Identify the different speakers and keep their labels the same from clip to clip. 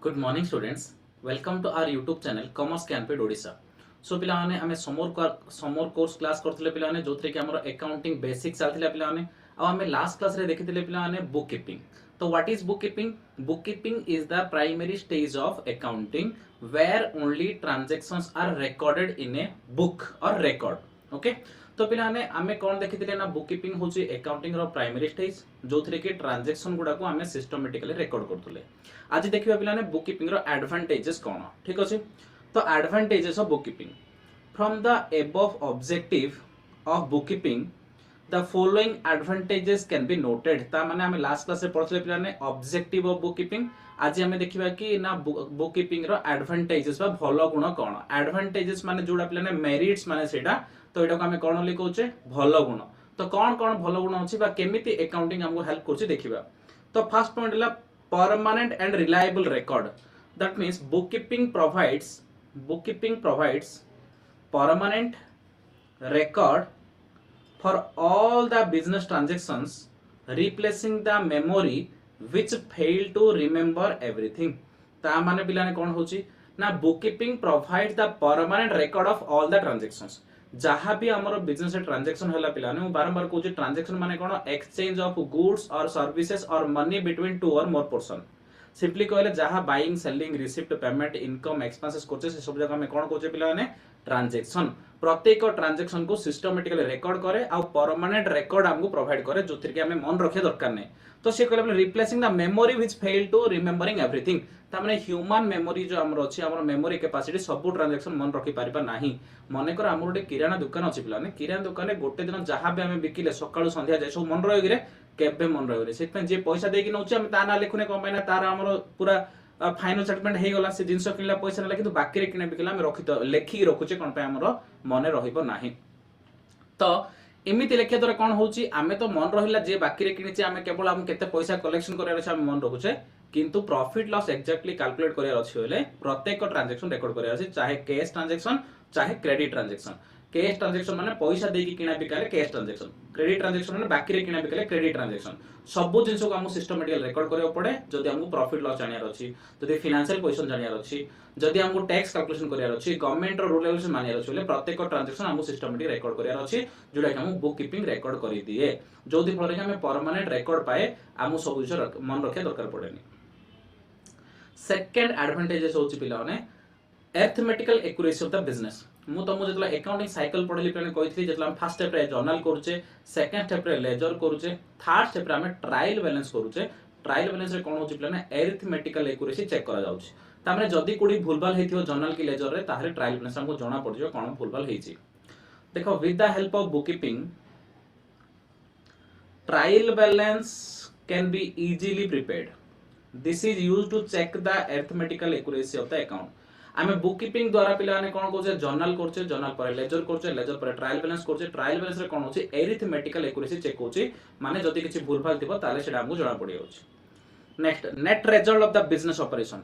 Speaker 1: Good morning students, welcome to our YouTube channel commerce कैंपेड Odisha. So पिलाने आमे summer course class करथिले पिलाने जोथरे कि हमर अकाउंटिंग बेसिक चलथिला पिलाने आ आमे लास्ट क्लास रे देखिथिले पिलाने बुक कीपिंग। तो what is book keeping? Book keeping is the primary stage of accounting where only transactions are recorded in a book और रिकॉर्ड। ओके, तो पिलाने आमे कोन देखिथिले ना बुक कीपिंग होची अकाउंटिंग रो प्राइमरी स्टेज जोथरे कि ट्रांजैक्शन गुडा को आमे सिस्टमैटिकली रिकॉर्ड करथुले। आज देखिबा पिलाने बुक कीपिंग रो एडवांटेजेस कोन, ठीक अछि। तो advantages of book keeping from the above objective of book keeping the following advantages can be noted. ता माने हमें लास्ट क्लास रे पढ़थले पिलाने ऑब्जेक्टिव ऑफ बुक कीपिंग। आज हमें देखिबा कि ना बुक कीपिंग रो एडवांटेजेस बा भलो गुण कोन। एडवांटेजेस माने जोडा पिलाने मेरिट्स माने सेटा, तो एटा को हमें कोन लिखौचे भलो गुण। तो कोन कोन भलो गुण अछि बा केमिति अकाउंटिंग हमको हेल्प करछि देखिबा। तो फर्स्ट पॉइंट हला permanent and reliable record. That means bookkeeping provides permanent record for all the business transactions, replacing the memory which fail to remember everything. ता माने पिलाने कोन होची ना bookkeeping provides the permanent record of all the transactions. जहाँ भी हमरो business transaction होला पिलाने मु बारंबार कहूची ट्रांजैक्शन माने कोन एक्सचेंज ऑफ गुड्स और सर्विसेज और मनी बिटवीन टू और मोर पर्सन। सिंपली कहले जहाँ buying selling receipt payment income expenses करछे से सब जगह में कोन कहूचे पिलाने ट्रांजैक्शन। प्रत्येक ट्रांजैक्शन को सिस्टमैटिकली रिकॉर्ड करे आ परमानेंट रिकॉर्ड हमको प्रोवाइड करे जोथिर के हमें मन रखे दरकार नै। तो से कहले replacing the memory which fail to remembering everything. ता माने ह्यूमन मेमोरी जो हमर अछि हमर मेमोरी कैपेसिटी सब ट्रांजैक्शन मन रखि पारिबा नाही। मने कर हमर गोटे किराना दुकान अछि पिलाने किराना दुकान रे गोटे दिन जहाँ भी हमें बिकिले सकाळु संध्या जाय सब मन रहिगरे केबे मन रहिगरे सेतपे जे पैसा देकी नउछि हम ता ना लिखुने कमाइना तार हमर पूरा फाइनल सेटलमेंट हे गला से जिंस किनला पैसा नला किंतु बाकी रे किने बिकला हम रखि लेखि रखुचे कोन पे हमर मने रहिबो नाही। तो एमिति लेखिया द्वारा कोन होउची आमे तो मन रहिला जे बाकी रे किनिचे आमे केवल हम केते पैसा कलेक्शन करैर छै हम मन रखुचे किंतु प्रॉफिट लॉस एक्जेक्टली कैलकुलेट करैर अछि होले प्रत्येक ट्रांजैक्शन रिकॉर्ड करैर अछि चाहे कैश ट्रांजैक्शन चाहे क्रेडिट ट्रांजैक्शन। कैश ट्रांजैक्शन माने पैसा देकी किना बिकाले कैश ट्रांजैक्शन, क्रेडिट ट्रांजैक्शन माने बाकी रे किना बिकाले क्रेडिट ट्रांजैक्शन। सब जिंस को हम सिस्टमैटिकली रिकॉर्ड करय पड़े जदि हमको प्रॉफिट लॉस जानियार अछि, जदि फाइनेंशियल पोजीशन जानियार अछि, जदि हमको टैक्स कैलकुलेशन करियार अछि, गवर्नमेंट रो रूल रेगुलेशन मानियार अछि, प्रत्येक ट्रांजैक्शन हमको सिस्टमैटिकली रिकॉर्ड करियार अछि जोडा कि हम बुक कीपिंग रिकॉर्ड करि दिए जोदि फल रे हम परमानेंट रिकॉर्ड पाए हमको सब जिंस मन रखे दरकार पड़ेनी। सेकंड एडवांटेजेस होछि पिलाने arithmetical accuracy of the business. मु तुमको जतला अकाउंटिंग साइकिल पढली प्लान कहिथि जतला हम फर्स्ट स्टेप रे जर्नल करूचे, सेकंड स्टेप रे लेजर करूचे, थर्ड स्टेप रे हम ट्रायल बैलेंस करूचे। ट्रायल बैलेंस रे कोन होछि प्लान अरिथमेटिकल एक्यूरेसी चेक करा जाउछि। ता माने जदी कोडी भूलभाल हेथियो जर्नल की लेजर रे ताहले ट्रायल बैलेंस हमको जणा पड़ियो कोन भूलभाल हेछि। देखो with the help of book keeping trial balance can be easily prepared. This is used to check the arithmetical accuracy of the account. आमे बुक कीपिंग द्वारा पिलाने कोन कोचे जर्नल करछे, जर्नल पर लेजर करछे, लेजर पर ट्रायल बैलेंस करछे, trial balance रे कोन होचे अरिथमेटिकल एक्यूरेसी चेक होचे माने जदी किछि भूल भाल थिबो ताले सेडा हमहु जणा पड़ि होचे। Next net result of the business operation.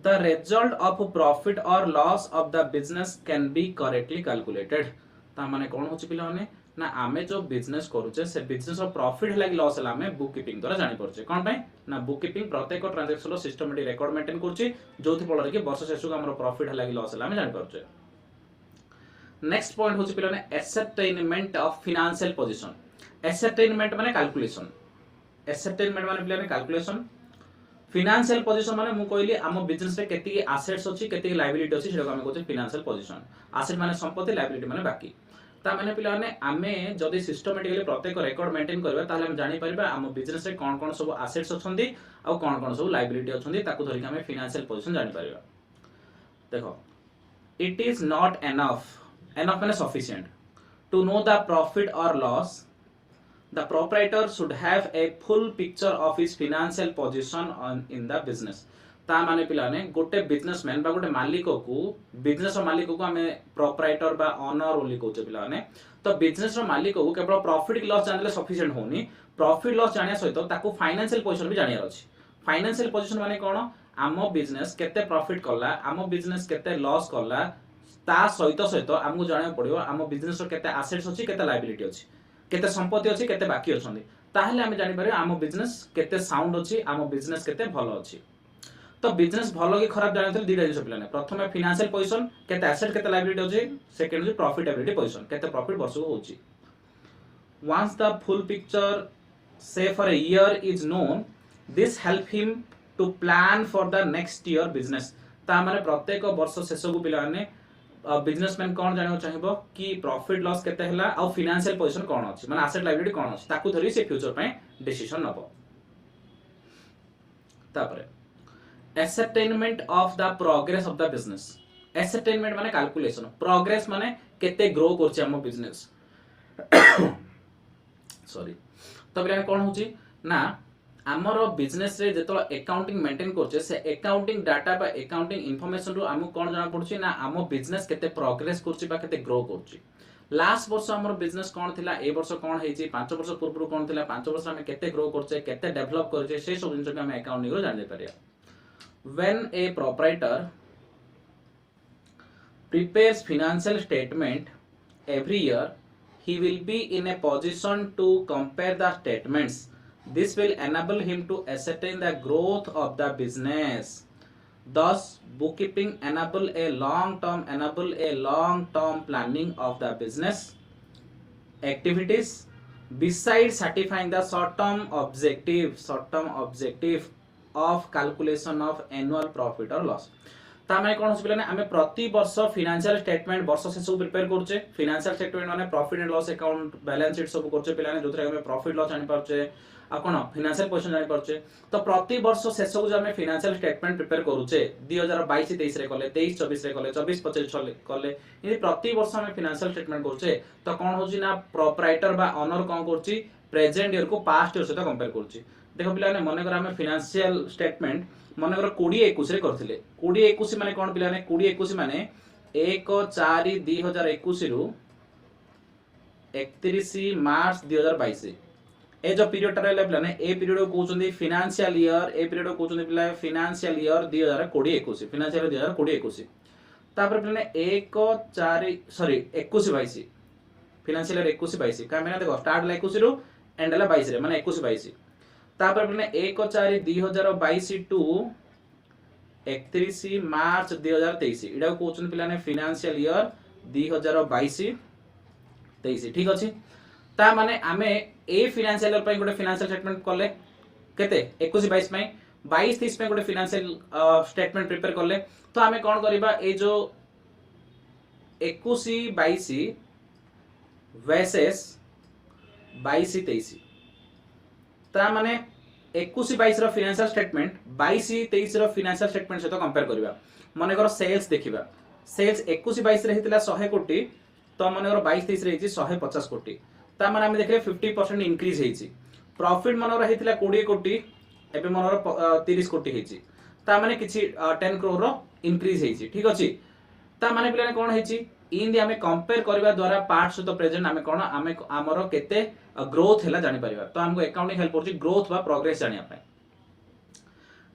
Speaker 1: The result of profit or loss of the business can be correctly calculated. ता माने कोन होचे पिलाने ना आमे जो बिजनेस करूचे से बिजनेस रो प्रॉफिट हला कि लॉस हला आमे बुक कीपिंग द्वारा जानि परछे। कोन पय ना बुक कीपिंग प्रत्येक ट्रांजैक्शन रो सिस्टमैटिक रिकॉर्ड मेंटेन करछि जोथि फल रे वर्ष शेष को हमरो प्रॉफिट हला कि लॉस हला आमे जानि परछे। नेक्स्ट पॉइंट होछि पिलाने एसेटेनमेंट ऑफ फाइनेंशियल पोजीशन। एसेटेनमेंट माने कैलकुलेशन, एसेटेनमेंट माने पिलाने कैलकुलेशन। फाइनेंशियल पोजीशन माने मु कहली हम बिजनेस रे केति एसेट्स अछि केति लायबिलिटी अछि सेटा हम कहते फाइनेंशियल पोजीशन। एसेट माने संपत्ति, लायबिलिटी माने बाकी। ता माने पिलाने आमे जदी सिस्टमैटिकली प्रत्येक रिकॉर्ड मेंटेन करबा ताले हम जानि परिबा हम बिजनेस रे कोन कोन सब एसेट्स अछंदी आ कोन कोन सब लायबिलिटी अछंदी ताकू धरि के हम फाइनेंशियल पोजीशन जानि परिबा। देखो इट इज नॉट एनफ माने sufficient to know the profit और loss. The proprietor should have a full picture of his financial position in the business. ता माने पिलाने गोटे बिजनेसमैन बा गोटे मालिक को बिजनेस रो मालिक को हमें प्रोप्राइटर बा ओनर ओनली कहउचे पिलाने। तो बिजनेस रो मालिक को केवल प्रॉफिट की लॉस जानले सफिशिएंट होनी, प्रॉफिट लॉस जानिया सहित ताको फाइनेंशियल पोजीशन भी जानिया अछि। फाइनेंशियल पोजीशन माने कोन आम बिजनेस केते प्रॉफिट करला, आम बिजनेस केते लॉस करला, ता सहित सहित हमहु जानिया पड़ियो आम बिजनेस रो केते एसेट्स अछि केते लायबिलिटी अछि, केते संपत्ति अछि केते बाकी अछंदी, ताहले हम जानि पारे आम बिजनेस केते साउंड अछि, आम बिजनेस केते भलो अछि। तो बिजनेस भलो कि खराब जानि दीटा जिनिस पिलाने प्रथम फाइनेंशियल पोजीशन केते एसेट केते लायबिलिटी अछि सेकंड होची प्रॉफिटेबिलिटी पोजीशन केते प्रॉफिट वर्ष को होची once the full picture say for a year is known this help him to plan for the next year business ता माने प्रत्येक वर्ष शेष को पिलाने बिजनेसमैन कौन जानियो चाहिबो कि प्रॉफिट लॉस केते हला आ फाइनेंशियल पोजीशन कौन अछि माने एसेट लायबिलिटी कौन अछि ताकू धरि से फ्यूचर पे डिसीजन नबो तापरे ascertainment of the progress of the business ascertainment माने कैलकुलेशन प्रोग्रेस माने केते ग्रो करछि हम बिजनेस सॉरी तो बिला कोन होछि ना हमर बिजनेस रे जेतो अकाउंटिंग मेंटेन करछे से अकाउंटिंग डाटा बा अकाउंटिंग इंफॉर्मेशन रु हम कोन जाना पड़छि ना हम बिजनेस केते प्रोग्रेस करछि बा केते ग्रो करछि लास्ट वर्ष हमर बिजनेस कोन थिला ए वर्ष कोन हेछि 5 वर्ष पूर्व कोन थिला 5 वर्ष हम केते ग्रो करछे केते डेवलप करछे से सब जिंस के हम अकाउंटिंग रो जान दे परिया when a proprietor prepares financial statement every year he will be in a position to compare the statements this will enable him to ascertain the growth of the business thus bookkeeping enable a long term planning of the business activities besides satisfying the short term objective of calculation of annual profit or loss ता माने कोन होसबिला ने हमें प्रति वर्ष financial statement वर्ष से सब prepare करछे फाइनेंशियल स्टेटमेंट माने profit and loss account balance sheet सब करछे पिलाने जोथरे हमें प्रॉफिट लॉस जानि परछे आ कोन फाइनेंशियल पोजीशन जानि परछे तो प्रति वर्ष शेष को जो हमें फाइनेंशियल स्टेटमेंट प्रिपेयर करूछे 2022 23 रे कले 23 24 रे कले 24 25 कले यदि प्रति वर्ष हमें फाइनेंशियल स्टेटमेंट करूछे तो कोन होची ना प्रोप्राइटर बा ओनर कोन करछि प्रेजेंट ईयर को पास्ट ईयर से कंपेयर करछि देखो पिलाने मने कर हमें फाइनेंशियल स्टेटमेंट मने कर 20 21 रे करथिले 20 21 माने कोन पिलाने 20 21 माने 1 4 2021 रु 31 मार्च 2022 ए जो पीरियड रहले पिलाने ए पीरियड को कहउछंदी फाइनेंशियल ईयर ए पीरियड को कहउछंदी पिला फाइनेंशियल ईयर 2020 21 फाइनेंशियल 2020 21 तापर पिलाने 1 4 सॉरी 21 22 फाइनेंशियल ईयर 21 22 का मैंने देखो स्टार्ट ला 21 रु एंड ला 22 रे माने 21 22 तापर पिलाने 1 4 2022 टू 31 मार्च 2023 इडा को कहउछन पिलाने फाइनेंशियल ईयर 2022 23 ठीक अछि ता माने आमे ए फाइनेंशियल ईयर पय गोटे फाइनेंशियल स्टेटमेंट करले केते 21 22 पय 22 30 पय गोटे फाइनेंशियल स्टेटमेंट प्रिपेयर करले तो आमे कोन करबा ए जो 21 22 वर्सेस 22 23 ता माने 21 22 रो फाइनेंशियल स्टेटमेंट 22 23 रो फाइनेंशियल स्टेटमेंट से तो कंपेयर करबा माने कर सेल्स देखिबा सेल्स 21 22 रे हितला 100 कोटी तो माने कर 22 23 रे हिची 150 कोटी ता माने हम देखले 50% इंक्रीज हेची प्रॉफिट माने कर हितला 20 कोटी एबे माने कर 30 कोटी हेची ता माने किछि 10 करोड़ रो इंक्रीज हेची ठीक अछि ता माने पिलाने कोन हेची इन हमें कंपेयर करबा द्वारा पार्ट्स तो प्रेजेंट हमें कोन हमें हमरो केते ग्रोथ हैला जानि परिबा तो हमको अकाउंटिंग हेल्प करछि ग्रोथ बा प्रोग्रेस जानिया पय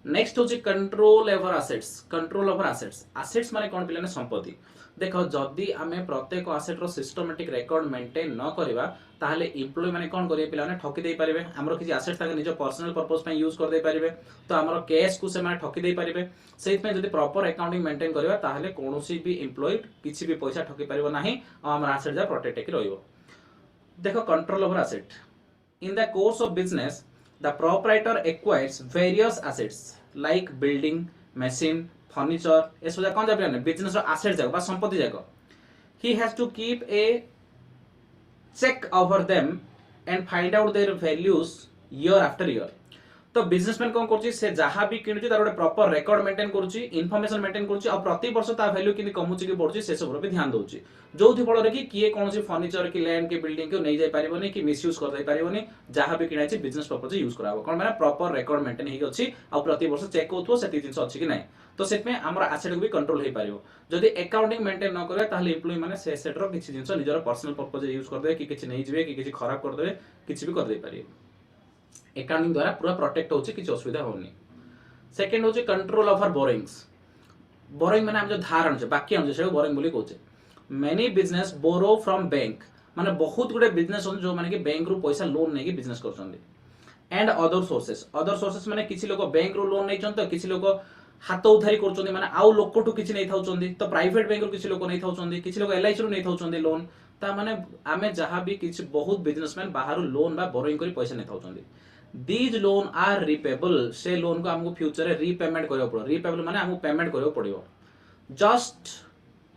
Speaker 1: नेक्स्ट होछि कंट्रोल ओवर एसेट्स एसेट्स माने कोन पिलाने संपत्ति देखो जदी हमें प्रत्येक एसेट रो सिस्टमैटिक रिकॉर्ड मेंटेन न करबा ताहले एम्प्लॉय माने कोन करिए पिलाने ठकी देई परिबे हमरो किछि एसेट ताके निज पर्सनल पर्पस पे यूज कर देई परिबे तो हमरो कैश को से माने ठकी देई परिबे सेइत में जदी प्रॉपर अकाउंटिंग मेंटेन करबा ताहले कोनोसी भी एम्प्लॉय किछि भी पैसा ठकी परिबो नाही आ हमर एसेट जा प्रोटेक्ट के रहिबो देखो control over asset in the course of business the proprietor acquires various assets like building machine furniture ए सोजा कोन जा पिलाने बिजनेस रो एसेट जाको बा संपत्ति जाको ही has to keep a check over them and find out their values year after year तो बिजनेसमैन कोन करछि से जहां भी किनुछि तार गोटे प्रॉपर रिकॉर्ड मेंटेन करछि इन्फॉर्मेशन मेंटेन करछि और प्रति वर्ष ता वैल्यू किनि कमुछि कि बढ़छि से सब रो भी ध्यान दोछि जोथि फल रे कि किए कोनसी फर्नीचर की लैंड के बिल्डिंग को नै जाय परिबोनी कि मिसयूज कर दे परिबोनी जहां भी किनाछि बिजनेस पर्पस यूज कराबो कोन माने प्रॉपर रिकॉर्ड मेंटेन हेइ अछि और प्रति वर्ष चेक होथो से जिंस अछि कि नै तो सेट में हमर एसेट को भी कंट्रोल हेइ परिबो जदि अकाउंटिंग मेंटेन न करे ताहले एम्प्लॉय माने से एसेट रो किछि जिंस निजर पर्सनल पर्पस यूज कर दे कि किछि नै जिवे कि किछि खराब कर दे किछि भी कर दे परिबो अकाउंटिंग द्वारा पूरा प्रोटेक्ट होछि किछि असुविधा होनी सेकंड होछि कंट्रोल ओवर बोरिंग्स बोरिंग माने हम जो धार आनछे बाकी आनछे से बोरिंग बोली कहछे many business borrow from bank माने बहुत गुडे बिजनेस होन जो माने कि बैंक रो पैसा लोन नै कि बिजनेस करछन्ती एंड अदर सोर्सेस माने किछि लोग बैंक रो लोन नै छन तो किछि लोग हाथ उधारी कर माने आउ लोकठू किछि नै थाउचंदी तो प्राइवेट बैंक रो किछि लोक नै थाउचंदी किछि लोक एलआईसी रो नै थाउचंदी लोन ता माने आमे जहां भी किछि बहुत बिजनेसमैन बाहर लोन बा बोरोइंग करी पैसा नै थाउचंदी दीज लोन आर रिपेबल से लोन को हमको फ्यूचर रे रीपेमेंट करियो पड़ो रीपेबल माने हमको पेमेंट करियो पड़ियो just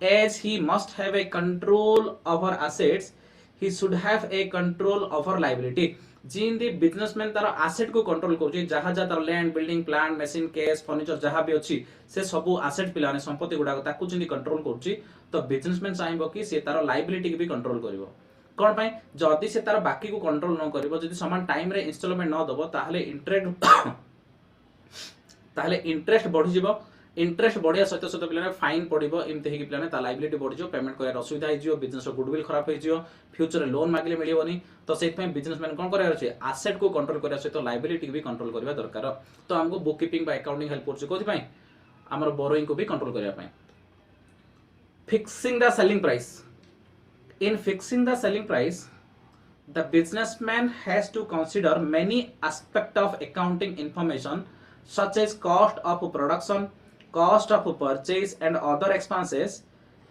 Speaker 1: as he must have a control over assets he should have a control over liability जिन दी बिजनेसमैन तार एसेट को कंट्रोल करूची जहा जा तार land building plant machine cash furniture जहा भी अछि से सब एसेट पिलाने संपत्ति गुडा ताकू जिन कंट्रोल करूची तो बिजनेसमैन चाहेबो कि से तार लायबिलिटी के भी कंट्रोल करिवो कोन पय जदी से तार बाकी को कंट्रोल न करिवो जदी समान टाइम रे इंस्टॉलमेंट न दबो ताहले इंटरेस्ट बढ़ी जिवो इंटरेस्ट बढ़िया सहित सहित पिलाने फाइन पड़िबो एमते हेकि पिलाने ता लायबिलिटी बढ़ी जो पेमेंट करे असुविधा हो जियो बिजनेस गुडविल खराब हो जियो फ्यूचर लोन मागले मिलिबोनी तो सेट में बिजनेसमैन कोन करे अछि एसेट को कंट्रोल करे सहित लायबिलिटी भी कंट्रोल करबा दरकार तो हमको बुक कीपिंग बा अकाउंटिंग हेल्प करछि कोथि पय हमर बोरोइंग को भी कंट्रोल करबा पय fixing the selling price in fixing the selling price the businessman has to consider many aspects of accounting information such as cost of production cost of purchase and other expenses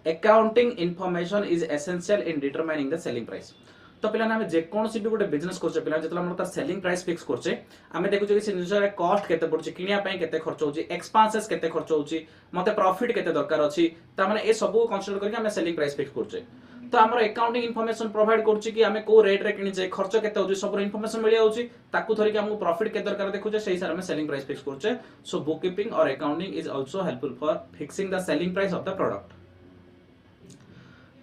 Speaker 1: accounting information is essential in determining the selling price तो पिला ना जे कोनसी भी गोटे business करछे पिला जेतला हमर तार सेलिंग प्राइस फिक्स करछे आमे देखु जे से निजरे कॉस्ट केते पड़छ किनिया पय केते खर्च होची एक्सपेंसेस केते खर्च होची मते प्रॉफिट केते दरकार अछि ता माने ए सब कंसीडर करके आमे सेलिंग प्राइस फिक्स करछे तो हमर अकाउंटिंग इन्फॉर्मेशन प्रोवाइड करछि कि आमे को रेट रे किनिचे खर्च केते होची सब इन्फॉर्मेशन मिलिया होची ताकू धरि कि हमहु प्रॉफिट केते दरकार देखुचे सेही सार हमें सेलिंग प्राइस फिक्स करछे सो बुक कीपिंग और accounting is also helpful for fixing the selling price of the product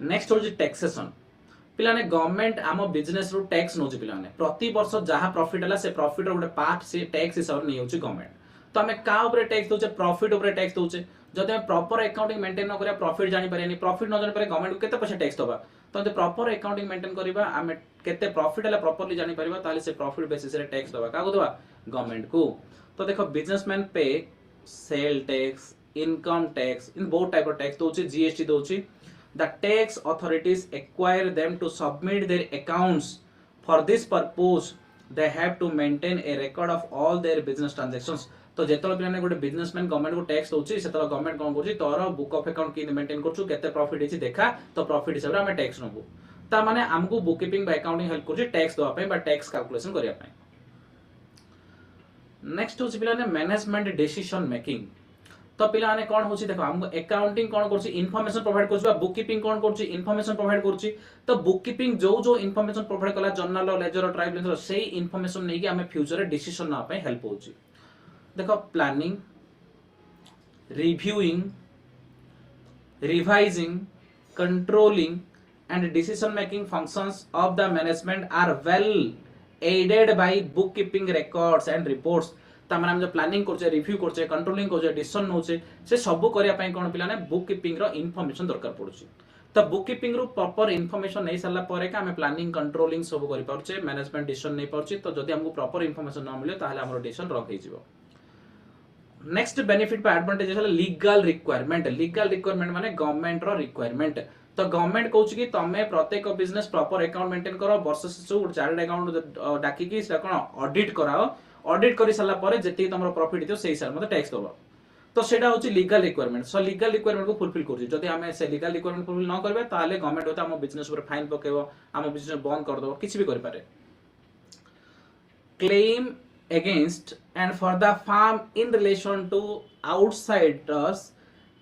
Speaker 1: next होची टैक्सेशन पिलाने गवर्नमेंट आम बिजनेस रो टैक्स नोची पिलाने प्रति वर्ष जहां प्रॉफिट हला से प्रॉफिट रो गोटे पार्ट से टैक्स हिसाब नै होची गवर्नमेंट तो हमें का ऊपर टैक्स दोचे प्रॉफिट ऊपर टैक्स दोचे जदि हम प्रॉपर अकाउंटिंग मेंटेन न करिया प्रॉफिट जानि परियानी प्रॉफिट न जानि पारे गवर्नमेंट को केते पैसा टैक्स दबा तो जे प्रॉपर अकाउंटिंग मेंटेन करिबा हमें केते प्रॉफिट हला प्रॉपर्ली जानि परिबा ताले से प्रॉफिट बेसिस रे टैक्स दबा का को दबा गवर्नमेंट को तो देखो बिजनेसमैन पे सेल टैक्स इनकम टैक्स इन बहुत टाइप ऑफ टैक्स दोचे जीएसटी दोचे the tax authorities acquire them to submit their accounts for this purpose they have to maintain a record of all their business transactions तो जेतलो पिलाने गोटे businessman government को tax दोची सेतलो government कोन करची तोर book of account की maintain करछु केते profit हिची देखा तो प्रॉफिट हिसाब रे हम टैक्स नबो ता माने हमको book keeping by accounting help करची टैक्स दवा पय बा टैक्स कैलकुलेशन करिया पय नेक्स्ट होची पिलाने मैनेजमेंट डिसीजन मेकिंग तो पिलाने कोन होची देखो हमको अकाउंटिंग कोन करची इन्फॉर्मेशन प्रोवाइड करची बा बुक कीपिंग कोन करची इन्फॉर्मेशन प्रोवाइड करची तो बुक कीपिंग जो इन्फॉर्मेशन प्रोवाइड कला जर्नल लेजर ट्राइब्यूनल सेही इन्फॉर्मेशन नै कि हमें फ्यूचर रे डिसीजन ना पय हेल्प होची देखो planning reviewing revising controlling and decision making functions of the management are well aided by book keeping records and reports तामने हम जो प्लानिंग करछे रिव्यू करछे कंट्रोलिंग करछे डिसीजन नोछे से सब करिया पय कोन पिलाने बुक कीपिंग रो इन्फॉर्मेशन दरकार पड़ुची तो बुक कीपिंग रो प्रॉपर इन्फॉर्मेशन नै सरला परे का हमें प्लानिंग कंट्रोलिंग सब करि परछे मैनेजमेंट डिसीजन नै परछी तो जदी हमको प्रॉपर इन्फॉर्मेशन न मिले ताहले हमरो डिसीजन रॉन्ग हे जिवो नेक्स्ट बेनिफिट बा एडवांटेज है लीगल रिक्वायरमेंट माने गवर्नमेंट रो रिक्वायरमेंट तो गवर्नमेंट कहउची कि तमे प्रत्येक बिजनेस प्रॉपर अकाउंट मेंटेन करो वर्ष से चार्टर्ड अकाउंट डाकी कि से कोन ऑडिट कराओ ऑडिट करि सला परे जति तमरो प्रॉफिट दियो सेही सार मते टैक्स दबो तो सेटा होची legal requirement so legal requirement को फुलफिल करछि जति हमें से लीगल रिक्वायरमेंट फुलफिल न करबे ताले गवर्नमेंट होता हम बिजनेस ऊपर फाइन पकेबो हम बिजनेस बंद कर दबो किछि भी करि पारे claim against and for the firm in relation to outsiders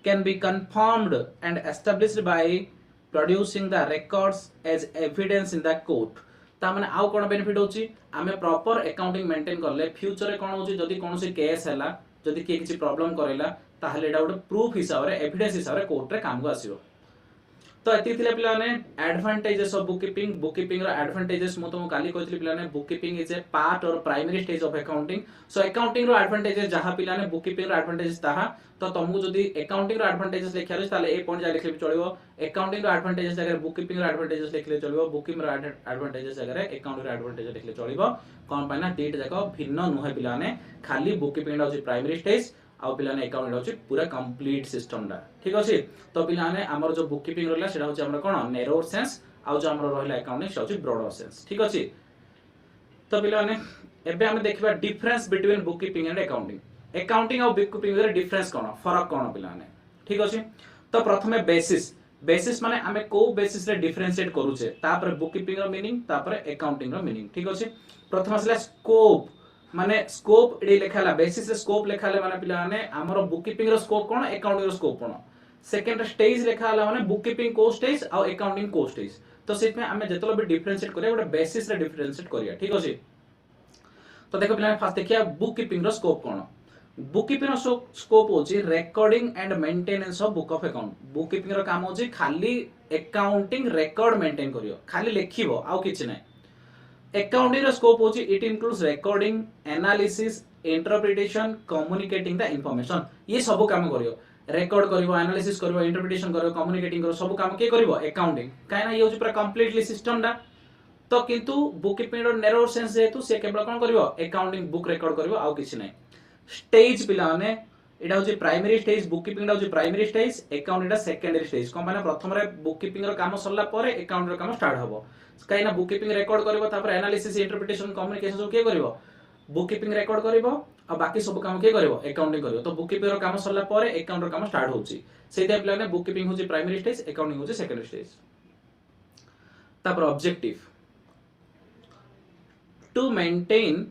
Speaker 1: can be confirmed and established by producing the records as evidence in the court ता माने आउ कोन बेनिफिट होची आमे प्रॉपर अकाउंटिंग मेंटेन करले फ्यूचर रे कोन होची जदी कोनोसी केस हैला जदी के किछि प्रॉब्लम करेला ताहले एडा उड प्रूफ हिसाब रे एविडेंस हिसाब रे कोर्ट रे काम को आसीबो तो एति थिले पिलाने एडवांटेजेस ऑफ बुक कीपिंग रो एडवांटेजेस मो तुम काली कहथि पिलाने book keeping is a part और primary stage of accounting so accounting रो एडवांटेजेस जहां पिलाने बुक कीपिंग रो एडवांटेजेस ताहा तो तुमको जदी अकाउंटिंग रो एडवांटेजेस लेखिया ताले ए पॉइंट जा लिखले चलिबो अकाउंटिंग रो एडवांटेजेस जगह बुक कीपिंग रो एडवांटेजेस लिखले चलिबो बुक कीपिंग रो एडवांटेजेस जगह अकाउंटिंग रो एडवांटेजेस लिखले चलिबो कोन पाइना डेट जाको भिन्न नुहे पिलाने खाली बुक कीपिंग रो प्राइमरी स्टेज आउ पिलाने अकाउंट होची पूरा कंप्लीट सिस्टम डा ठीक अछि तो पिलाने हमर जो बुक कीपिंग रहला सेटा होची हमर कोन नैरो सेंस आउ जो हमर रहला अकाउंटिंग से होची ब्रॉड सेंस ठीक अछि तो पिलाने एबे हम देखबा difference between book keeping and accounting accounting और बुक कीपिंग रे डिफरेंस कोन फरक कोन पिला ने ठीक अछि। तो प्रथमे बेसिस बेसिस माने आमे को बेसिस रे डिफरेंशिएट करूचे तापर बुक कीपिंग रो मीनिंग तापर अकाउंटिंग रो मीनिंग ठीक अछि। प्रथम आसला स्कोप माने स्कोप एडी लेखाला बेसिस रे स्कोप लेखाले माने पिला माने हमरो बुक कीपिंग रो स्कोप कोन अकाउंटिंग रो स्कोप कोन सेकंड स्टेज लेखाला माने बुक कीपिंग को स्टेज आ अकाउंटिंग को स्टेज तो सेट में आमे जेतलो भी डिफरेंशिएट करिया गोटे बेसिस रे डिफरेंशिएट करिया ठीक अछि। तो देखो पिला फास्ट देखिया बुक कीपिंग रो स्कोप कोन बुक कीपिंग रो स्कोप होची recording and maintenance of book of account book keeping रो काम होची खाली अकाउंटिंग रिकॉर्ड मेंटेन करियो खाली लेखिबो आउ किछ नै। अकाउंटिंग रो स्कोप होची it includes recording analysis interpretation communicating the information ये सब काम करियो रेकॉर्ड करिवो एनालिसिस करिवो इंटरप्रिटेशन करिवो कम्युनिकेटिंग करिवो सब काम के करिवो अकाउंटिंग काइना ये होची पूरा कंप्लीटली सिस्टम डा। तो किंतु बुक कीपिंग रो नैरो सेंस जेतु से केवल कोन करिवो अकाउंटिंग बुक रेकॉर्ड करिवो आउ किछ नै। स्टेज पिला माने एटा होची प्राइमरी स्टेज बुक कीपिंग दा होची प्राइमरी स्टेज अकाउंटिंग दा सेकेंडरी स्टेज कोन माने प्रथम रे बुक कीपिंग रो काम सरला परे अकाउंट रो काम स्टार्ट हबो काइना बुक कीपिंग रेकॉर्ड करिवो तापर एनालिसिस इंटरप्रिटेशन कम्युनिकेशन सब के करिवो बुक कीपिंग रेकॉर्ड करिवो आ बाकी सब काम के करिवो अकाउंटिंग करिवो। तो बुक कीपिंग रो काम सरला परे अकाउंट रो काम स्टार्ट होची सेटा पिला ने बुक कीपिंग होची प्राइमरी स्टेज अकाउंटिंग होची सेकेंडरी स्टेज। तापर objective to maintain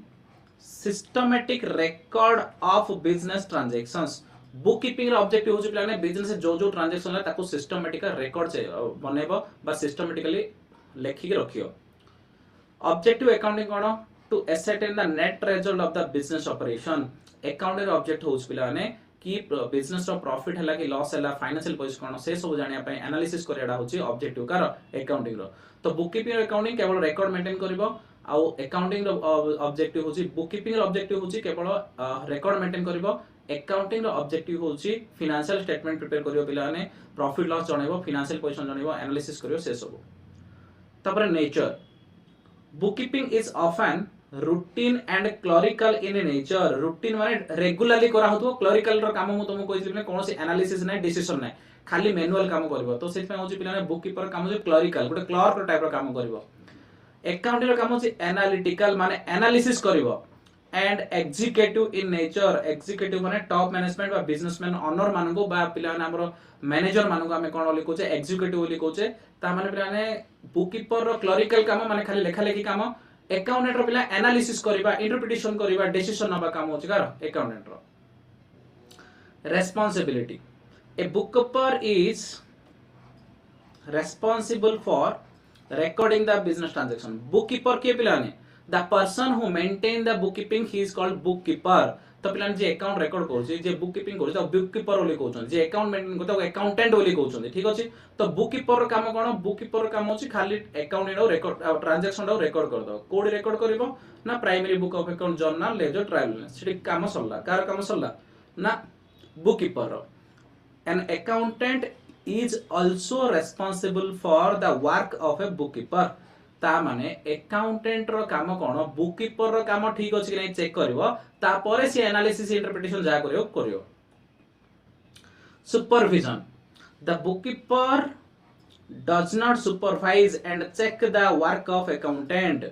Speaker 1: systematic record of business transactions book keeping रो ऑब्जेक्टिव होची पिला ने बिजनेस जो जो ट्रांजैक्शन है ताको सिस्टमैटिक रिकॉर्ड से बनेबो बा सिस्टमैटिकली लेखि के रखियो। ऑब्जेक्टिव अकाउंटिंग कोन to ascertain the net result of the business operation accounting object होच पिला ने कि बिजनेस रो प्रॉफिट हला कि लॉस हला फाइनेंशियल पोजीशन कोन से सब जानिया पय एनालिसिस करियाडा होची ऑब्जेक्टिव कार अकाउंटिंग रो। तो बुक कीपिंग अकाउंटिंग केवल रिकॉर्ड मेंटेन करबो आउ अकाउंटिंग रो ऑब्जेक्टिव होची बुक कीपिंग रो ऑब्जेक्टिव होची केवल रिकॉर्ड मेंटेन करबो अकाउंटिंग रो ऑब्जेक्टिव होची फाइनेंशियल स्टेटमेंट प्रिपेयर करियो पिला ने प्रॉफिट लॉस जणेबो फाइनेंशियल पोजीशन जणेबो एनालिसिस करियो से सब। तापर nature book keeping is often routine and clerical in nature routine माने रेगुलरली करा होतो क्लरिकल रो काम मु तुमको कहिसि ने कोनोसी एनालिसिस नै डिसीजन नै खाली मैनुअल काम करबो। तो सेत पे होची पिला ने बुक कीपर काम होची क्लरिकल गोटे क्लर्क टाइप रो काम करबो। अकाउंटिंग रो काम होची एनालिटिकल माने एनालिसिस करबो and executive in nature executive माने टॉप मैनेजमेंट बा बिजनेसमैन ओनर मानको बा पिला ने हमरो मैनेजर मानको हमें कोन बोली कोचे एग्जीक्यूटिव बोली कोचे ता माने पिला ने बुक कीपर रो क्लरिकल काम माने खाली लेखा लेखी काम अकाउंटेंट रो पिला एनालिसिस करिबा इंटरप्रिटेशन करिबा डिसीजन नबा काम होची कार अकाउंटेंट रो। Responsibility a book keeper is responsible for recording the business transaction bookkeeper के पिला ने the person who maintain the bookkeeping he is called bookkeeper। तो पिला जे अकाउंट रेकॉर्ड करछि जे बुककीपिंग करछि तो बुककीपर बोली कहउछन जे अकाउंट मेंटेन करता अकाउंटेंट बोली कहउछन ठीक अछि। तो बुककीपर रो काम कोन बुककीपर रो काम होछि खाली अकाउंट रेकॉर्ड ट्रांजैक्शन रो रेकॉर्ड कर दो कोड रेकॉर्ड करबो ना primary book of account journal ledger trial balance सेठी काम सरला कार काम सरला ना बुककीपर रो। An accountant is also responsible for the work of a bookkeeper ता माने अकाउंटेंट रो काम कोन बुककीपर रो काम ठीक अछि कि नै चेक करबो ता परे से एनालिसिस इंटरप्रिटेशन जा करियो। Supervision the bookkeeper does not supervise and check the work of accountant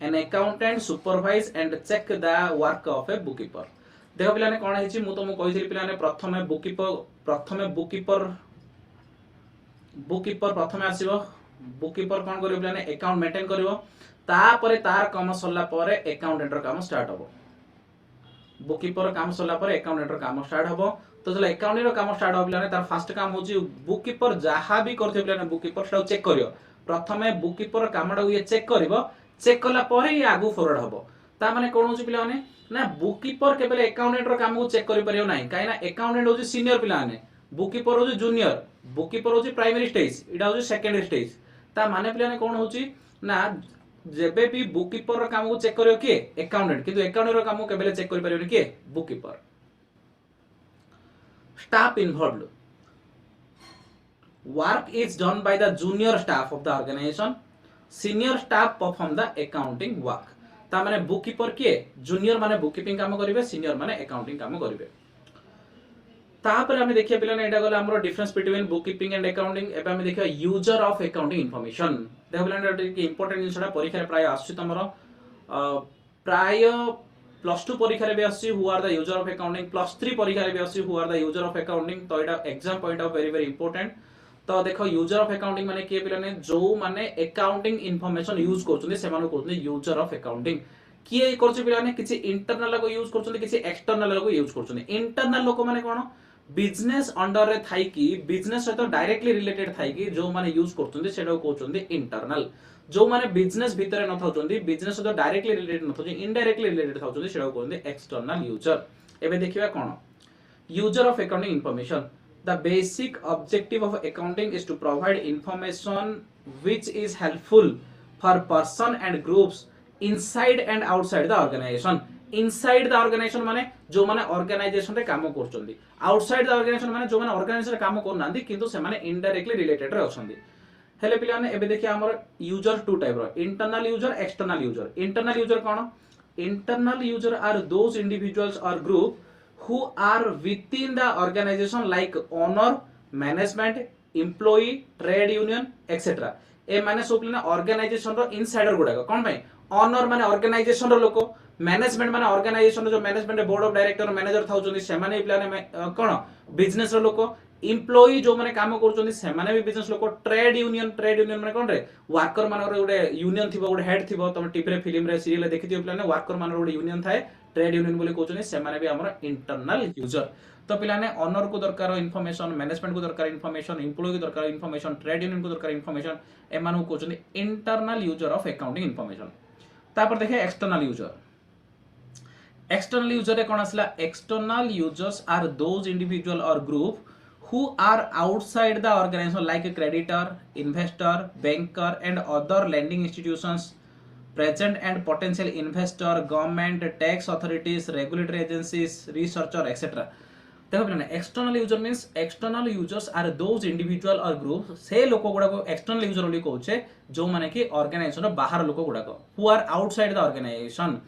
Speaker 1: an accountant supervise and check the work of a bookkeeper। देखो पिला ने कोन हेछि मु तुमको कहिथिल पिला ने प्रथमे बुककीपर प्रथमे आसीबो बुककीपर कोन करियो पिला ने अकाउंट मेंटेन करियो ता परे तार काम सरला परे अकाउंटेंट रो काम स्टार्ट हबो बुककीपर काम सरला परे अकाउंटेंट रो काम स्टार्ट हबो। तो जले अकाउंटिंग रो काम स्टार्ट हो पिला ने तार फर्स्ट काम होची बुककीपर जहा भी करथे पिला ने बुककीपर स्टाउ चेक करियो प्रथमे बुककीपर कामडा ये चेक करिवो चेक कला परे ये आगु फॉरवर्ड हबो ता माने कोन होची पिला ने ना बुककीपर केवल अकाउंटेंट रो काम को चेक करि परियो नाही काई ना अकाउंटेंट होची सीनियर पिला ने बुककीपर होची जूनियर बुककीपर होची प्राइमरी स्टेज इडा होची सेकेंडरी स्टेज ता माने पिला ने कोन होची ना जेबे भी बुककीपर रो काम को चेक करियो के अकाउंटेंट किंतु अकाउंटेंट रो काम को केवल चेक करि परियो के bookkeeper. Staff involved work is done by the junior staff of the organization senior staff perform the accounting work ता माने बुककीपर के जूनियर माने बुककीपिंग काम करिवे सीनियर माने अकाउंटिंग काम करिवे। तापर हमें देखिए पिला ने एटा गला हमरो difference between bookkeeping and accounting एबे हमें देखिए यूजर ऑफ अकाउंटिंग इंफॉर्मेशन देखो पिला ने कि इंपोर्टेंट जिंसटा परीक्षा रे प्राय आसु तमरो प्राय प्लस 2 परीक्षा रे भी आसी who are the user of accounting, plus 3 परीक्षा रे भी आसी who are the user of accounting. तो एटा exam point of very very important. तो देखो यूजर ऑफ अकाउंटिंग माने किए पिलाने जो माने अकाउंटिंग इन्फॉर्मेशन यूज करछुंदी से माने कहउछुंदी यूजर ऑफ अकाउंटिंग। किए करछ पिलाने किछि इंटरनल को यूज करछुंदी, किछि एक्सटर्नल को यूज करछुंदी। इंटरनल लोक माने कोन बिजनेस अंडर रे थाई कि बिजनेस सहित डायरेक्टली रिलेटेड थाई कि जो माने यूज करछुंदी सेटा कहउछुंदी इंटरनल। जो माने बिजनेस भितरे न थाउछुंदी, बिजनेस सहित डायरेक्टली रिलेटेड न थाउछुंदी, इनडायरेक्टली रिलेटेड थाउछुंदी सेटा कहउछुंदी एक्सटर्नल यूजर। एबे देखिबा कोन user of accounting information. The basic objective of accounting is to provide information which is helpful for person and groups inside and outside the organization. Inside the organization माने जो माने organization रे काम करछंदी, outside the organization माने जो माने organization रे काम करनांदी किंतु से माने indirectly related रे अछंदी। हेले पिला माने एबे देखिया हमर यूजर टू टाइप रो, internal user, external user. Internal user कोन? Internal user are those individuals or group who are within the organization like owner, management, employee, trade union, etc. ए माने सब लेना ऑर्गेनाइजेशन रो इनसाइडर गुडा कोन भाई? ओनर माने organisation रो लोको, management माने ऑर्गेनाइजेशन रो जो management board of director manager थाउचोनी से माने प्लान कोन बिजनेस रो लोको, एम्प्लॉई जो माने काम करछोनी से माने भी बिजनेस लोको, ट्रेड यूनियन माने कोन रे वर्कर माने गोटे यूनियन थिबो, गोटे हेड थिबो। तुम टीवी रे फिल्म रे सीरियल देखिथियो प्लान वर्कर माने गोटे यूनियन थाए, ट्रेड यूनियन बोली कहउछोनी से माने भी हमर इंटरनल यूजर। तो पिलाने ओनर को दरकार इन्फॉर्मेशन, मैनेजमेंट को दरकार इन्फॉर्मेशन, एम्प्लॉई को दरकार इन्फॉर्मेशन, ट्रेड यूनियन को दरकार इन्फॉर्मेशन, एमानु कहउछोनी internal user of accounting information. तापर देखे एक्सटर्नल यूजर। एक्सटर्नल यूजर रे कोन आसला? External users are those individual और group who are outside the organization like a creditor, investor, banker and other lending institutions, present and potential investor, government, tax authorities, regulatory agencies, researcher, etc. देखो पिलाने external user means external users are those individual और group से लोक गुडा को external user बोली कहउछे जो माने कि ऑर्गेनाइजेशन रो बाहर लोक गुडा को who are outside the organization.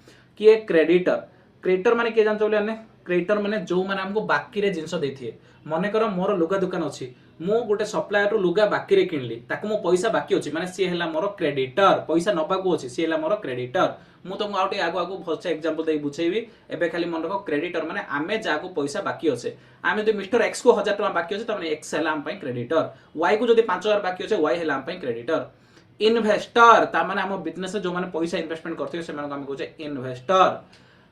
Speaker 1: कि क्रेडिटर, क्रेडिटर माने के जानचो बोले क्रेडिटर माने जो माने हमको बाकी रे जिंस देथिए। मने करो मोर लुगा दुकान अछि, मो गोटे सप्लायर रो लुगा बाकी रे किनली, ताको मो पैसा बाकी अछि माने सी हैला मोर क्रेडिटर, पैसा नबा को अछि सी हैला मोर क्रेडिटर। मु तुमको आउटे आगो आगो भलसे एग्जांपल देई बुझेइबी। एबे खाली मन रखो क्रेडिटर माने आमे जाको पैसा बाकी अछि, आमे जदि मिस्टर एक्स को 1000 टका बाकी अछि त माने एक्स हैला हम पई क्रेडिटर, वाई को जदि 5000 बाकी अछि वाई हैला हम पई क्रेडिटर। इन्वेस्टर ता माने हम बिजनेस जो माने पैसा इन्वेस्टमेंट करथियो से माने हम कहउछे इन्वेस्टर।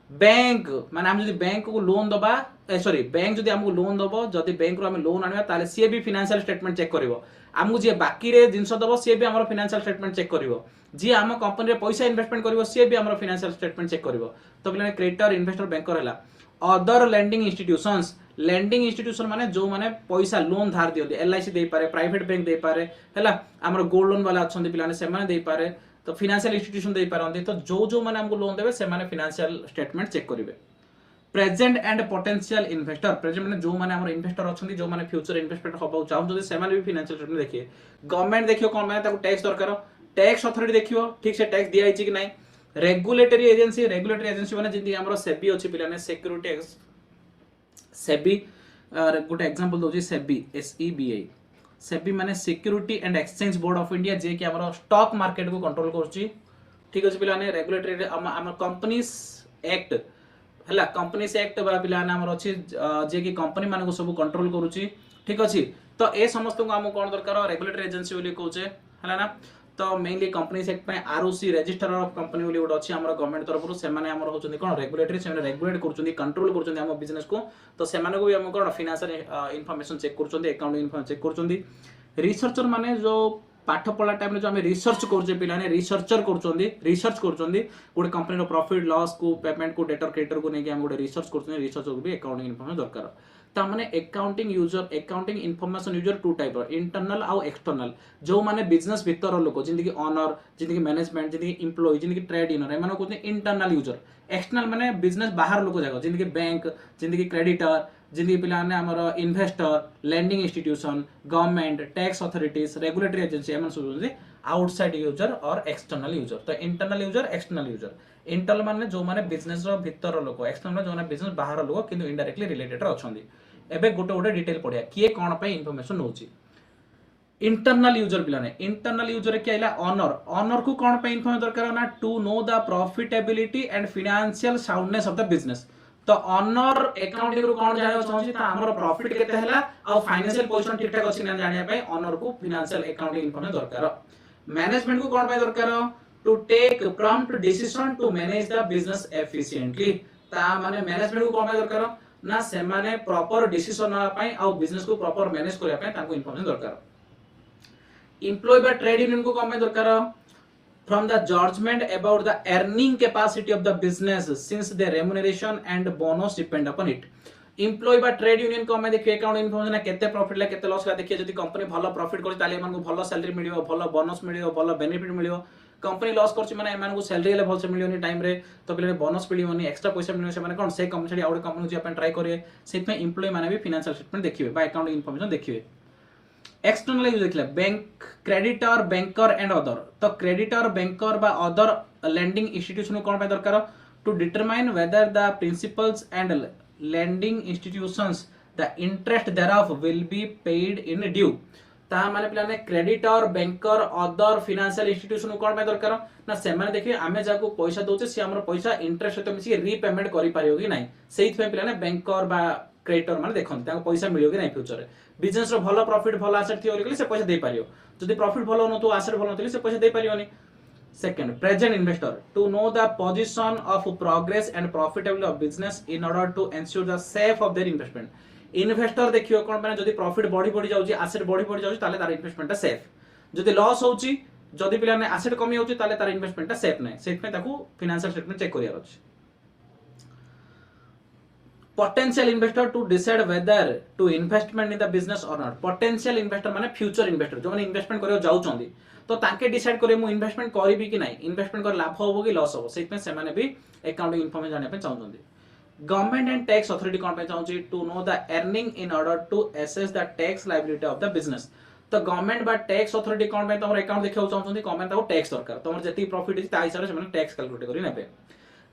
Speaker 1: बैंक माने हम जदि बैंक को लोन दबा सॉरी बैंक जदि हमको लोन दबो, जदि बैंक रो हम लोन आनिबा ताले सी भी फाइनेंशियल स्टेटमेंट चेक करिवो। हमको जे बाकी रे जिंस दबो सी भी हमर फाइनेंशियल स्टेटमेंट चेक करिवो। जी हम कंपनी रे पैसा इन्वेस्टमेंट करिवो सी भी हमर फाइनेंशियल स्टेटमेंट चेक करिवो। तो बिना क्रेडिटर, इन्वेस्टर, बैंकर हैला। Other lending institutions, lending institution माने जो माने पैसा लोन धार दियो, एलआईसी देई पारे, प्राइवेट बैंक देई पारे हैला, हमर गोल्ड लोन वाला अछंदी पिलाने से माने देई पारे, तो फाइनेंशियल इंस्टीट्यूशन दे पारंती। तो जो माने हमको लोन देबे से माने फाइनेंशियल स्टेटमेंट चेक करिवे। Present and potential investor, present माने जो माने हमर इन्वेस्टर अछंती, जो माने फ्यूचर इन्वेस्टमेंट होबा चाहू जदि से माने भी फाइनेंशियल स्टेटमेंट देखिए। गवर्नमेंट देखियो कोन माने ताको टैक्स दरकार, टैक्स अथॉरिटी देखियो ठीक से टैक्स दिया हिची कि नै। रेगुलेटरी एजेंसी माने जिंदी हमर सेबी अछि पिलाने सिक्योरिटी सेबी गोटे एग्जांपल दोजी सेबी SEBI। सेबी माने security and exchange board of India जे कि हमर स्टॉक मार्केट को कंट्रोल करछि। ठीक अछि पिलाने रेगुलेटरी हमर कंपनीज एक्ट हला, कंपनीज एक्ट बा पिलाने हमर अछि जे कि कंपनी मान को सब कंट्रोल करूछि। ठीक अछि, तो ए समस्त को हम कोन दरकार रेगुलेटरी एजेंसी बोली कहउछे हला ना। तो मेनली कंपनीज एक्ट पे आरओसी रजिस्टर ऑफ कंपनी बोली गोटे अछि हमर गवर्नमेंट तरफ से माने हमर होचंदी कोन रेगुलेटरी, से रेगुलेट करचंदी, कंट्रोल करचंदी हम बिजनेस को। तो से माने को भी हम कोन फाइनेंशियल इंफॉर्मेशन चेक करचंदी, अकाउंटिंग इंफॉर्मेशन चेक करचंदी। रिसर्चर माने जो पाठ पढ़ा टाइम रे जो हम रिसर्च करजे पिलाने रिसर्चर करचंदी, रिसर्च करचंदी गोटे कंपनी रो प्रॉफिट लॉस को, पेमेंट को, डेटर क्रेडिटर को नै कि हम गोटे रिसर्च करचंदी। रिसर्चर को भी अकाउंटिंग इंफॉर्मेशन दरकार। ता माने accounting user, accounting information user two type internal आ एक्सटर्नल। जो माने बिजनेस भीतर लोक जिंदगी कि ओनर, जिंदगी मैनेजमेंट, जिंदगी एम्प्लॉय, जिंदगी ट्रेड यूनियन ए माने कहते इंटरनल यूजर। एक्सटर्नल माने बिजनेस बाहर लोक जागा जिंदगी बैंक, जिंदगी क्रेडिटर, जिंदगी पिलाने हमर investor, lending institution, government, tax authorities, regulatory agency एमन सब आउटसाइड यूजर और एक्सटर्नल यूजर। तो internal user, external user. Internal माने जो माने बिजनेस रो भीतर लोक, एक्सटर्नल जो माने बिजनेस बाहर लोक किंतु इनडायरेक्टली रिलेटेड अछंदी। एबे गोटे गोटे डिटेल पढिया किए कोन पय इंफॉर्मेशन होची। इंटरनल यूजर पिलाने इंटरनल यूजर क्या आइला ऑनर ऑनर को कौन पे इन्फॉर्म दरकार ना to know the profitability and financial soundness of the business तो ऑनर अकाउंटिंग रो कौन जाने चाहूची ता हमर प्रॉफिट केते हला और फाइनेंशियल पोजीशन ठीक ठाक अछि ना जानिया पे ऑनर को फाइनेंशियल अकाउंटिंग इन्फॉर्मेशन दरकार मैनेजमेंट को कौन पे दरकार to take prompt decision to manage the business efficiently ता माने मैनेजमेंट को कौन पे दरकार ना से माने प्रॉपर डिसीजन ना पाई और बिजनेस को प्रॉपर मैनेज करिया पे ताको इन्फॉर्मेशन दरकार एम्प्लॉय बाय ट्रेड यूनियन को कौन पे दरकार from the judgment about the earning capacity of the business since the remuneration and bonus depend upon it employ बा ट्रेड यूनियन को हमें देखिए अकाउंट इन्फॉर्मेशन केते प्रॉफिट ला केते लॉस ला देखिए जदी कंपनी भलो प्रॉफिट करछि ताले एमान को भलो सैलरी मिलियो भलो बोनस मिलियो भलो बेनिफिट मिलियो कंपनी लॉस करछि माने एमान को सैलरी ले भलो से मिलियोनी टाइम रे तो पिले बोनस मिलियोनी एक्स्ट्रा पैसा मिलियो से माने कोन से कंपनी छडी आउट कंपनी जे अपन ट्राई करिए सेत में एम्प्लॉय माने भी फाइनेंशियल स्टेटमेंट देखिबे बा अकाउंट इन्फॉर्मेशन देखिबे एक्सटर्नल यूज देखले bank creditor banker and other तो क्रेडिटर बैंकर बा अदर लैंडिंग इंस्टीट्यूशन कोन पे दरकार to determine whether the principals and lending institutions the interest thereof will be paid in due ता माने पिलाने creditor banker other financial institution कोन पे दरकार ना से माने देखिए आमे जाको पैसा दोचे से हमर पैसा इंटरेस्ट तो मिसी रीपेमेंट करि पारियो कि नाही सेहित पे पिलाने बैंकर बा क्रेडिटर माने देखन ताको पैसा मिलियो कि नाही फ्यूचर रे बिजनेस रो भलो प्रॉफिट भलो एसेट थियो लेकिन से पैसा दे पारियो जदी प्रॉफिट भलो न तो एसेट भलो नथिले से पैसा दे पारियोनी second present investor to know the position of progress and profitability of business in order to ensure the safe of their investment investor देखियो कोन माने जदी प्रॉफिट बढ़ी जाउची एसेट बढ़ी जाउची ताले तार इन्वेस्टमेंट सेफ जदी लॉस होउची जदी पिला ने एसेट कमी होउची ताले तार इन्वेस्टमेंट सेफ नै सेफ में ताको फाइनेंशियल स्टेटमेंट चेक करिया अछि potential investor to decide whether to investment in the business or not potential investor माने फ्यूचर इन्वेस्टर जो माने इन्वेस्टमेंट करियो जाउ चंदी तो ताके डिसाइड करे मु इन्वेस्टमेंट करबी कि नाही इन्वेस्टमेंट कर लाभ होबो कि लॉस होबो सेट में से माने भी अकाउंटिंग इन्फॉर्मेशन जाने पे चाहउचंदी गवर्नमेंट एंड टैक्स अथॉरिटी कोन पे चाहउची to know the earning in order to assess the tax liability of the business तो गवर्नमेंट बा टैक्स अथॉरिटी कोन पे तमर अकाउंट देखियो चाहउचंदी गवर्नमेंट ताको टैक्स दरकार तमर जति प्रॉफिट अछि ता हिसाब से माने टैक्स कैलकुलेट करि नेबे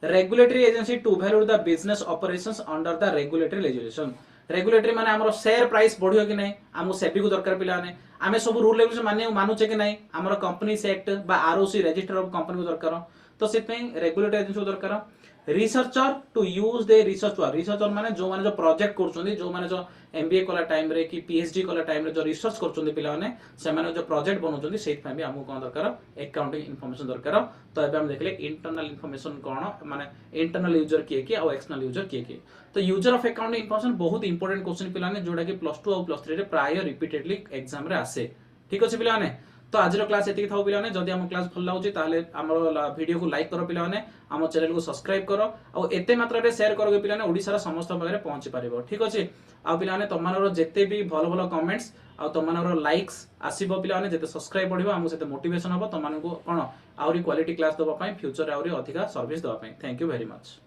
Speaker 1: regulatory agency to evaluate the business operations under the regulatory legislation regulatory माने हमरो शेयर प्राइस बढ़ियो कि नै हमु सेबी को दरकार पिला ने आमे सब रूल रेगुलेशन माने मानु छे कि नै हमरो कंपनी एक्ट बा आरओसी रजिस्टर ऑफ कंपनी को दरकार तो सेत में रेगुलेटरी एजेंसी को दरकार रिसर्चर टू यूज दे रिसर्चर माने जो प्रोजेक्ट करछोंदी जो माने जो एमबीए कला टाइम रे कि पीएचडी कला टाइम रे जो रिसर्च करछोंदी पिला माने से माने जो प्रोजेक्ट बनौछोंदी सेत पे भी हमहु कोन दरकार अकाउंटिंग इन्फॉर्मेशन दरकार तो एबे हम देखले इंटरनल इन्फॉर्मेशन कोन माने इंटरनल यूजर किए और एक्सटर्नल यूजर किए तो यूजर ऑफ अकाउंटिंग इन्फॉर्मेशन बहुत इंपोर्टेंट क्वेश्चन पिला ने जोडा कि +2 और +3 रे प्राय रिपीटेडली एग्जाम रे आसे ठीक अछि पिला ने तो आज क्लास एति थाउ पिला ने जदी हम क्लास भल लागुची ताले हमर वीडियो को लाइक करो पिला ने हम चैनल को सब्सक्राइब करो और एते मात्रा रे शेयर करो पिला ने ओडिसा रा समस्त बगरे पहुंची पारिबो ठीक अछि आ पिला ने तमानरो जेते भी भलो भलो कमेंट्स आ तमानरो लाइक्स आसीबो पिला ने जेते सब्सक्राइब बढ़िबो हमु सेते मोटिवेशन हबो तमान को कोन आउरी क्वालिटी क्लास दबा पई फ्यूचर आउरी अधिका सर्विस दबा पई थैंक यू वेरी मच।